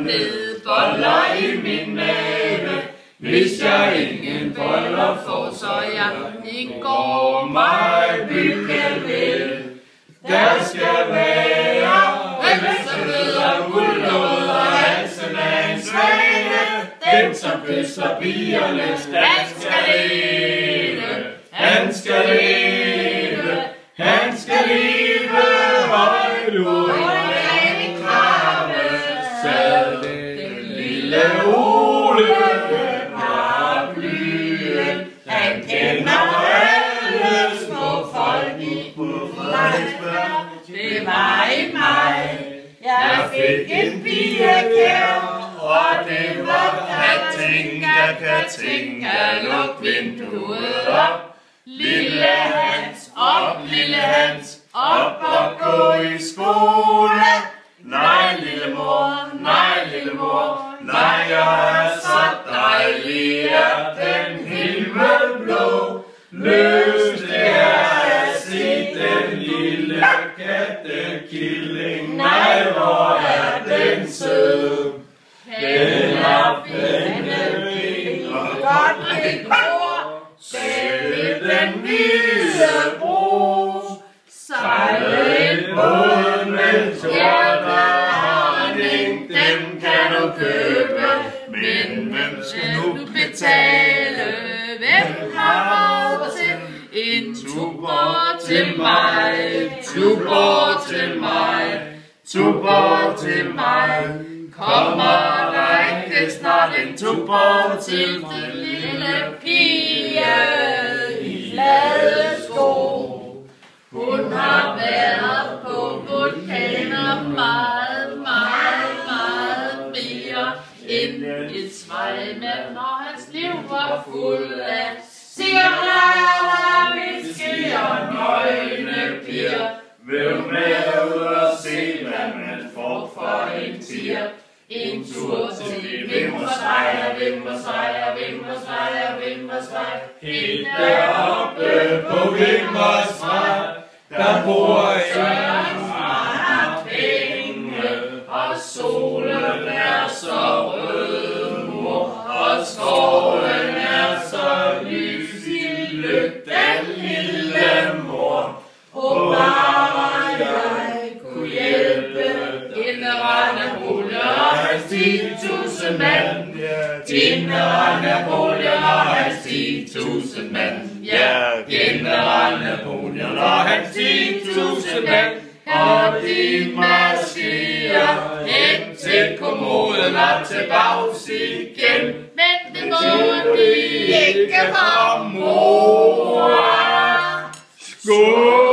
ned boller i min mave. Hvis jeg ingen boller får, så jeg indgår mig byggevel. Der skal være hønsebrød og guldlåd og halsen af en svane. Den som kysser pigernes, han skal leve, han skal leve, han skal leve højt ud i krave. Sad den lille Ole paraplyen, han kender alle små folk i Frederiksberg. Det var i maj, jeg fik en pigekær, og det var Katinka, luk vinduet op. Lille Hans, op og gå i skole. Nej, lille mor, nej, jeg er så dejlig, er den himmelblå. Løs det er at se den lille kattekilling. Nej, hvor er den sød. Den har fændeben og godt et ord. Selv den hvide bro. Sejle en båd med hjertehandling, dem kan du købe. Men hvem skal nu betale? Hvem har råd til en tuborg til mig? Tuborg til mig, tuborg til mig. Kommer der ikke snart en tuborg til den lille pige i flade sko? Hun har været på vulkaner meget mere end et svejmand, når hans liv var fuld af cigaretter, whisky og nøgne piger. Vil med ud og se, hvad man får for en tier. En tur til Vimmersvej, helt deroppe på Vimmersvej. Der bor en, som har penge, og solen er så rød, mor, og skoven er så lys i lygten, lille mor. Og bare jeg kunne hjælpe Napoleon og hans 10.000 mand. General Napoleon og hans 10.000 mand. Ja, General Napoleon og hans 10.000 mand. Og de marcherer hen til kommoden og tilbage igen. Men det må de ikke for mor. Skål!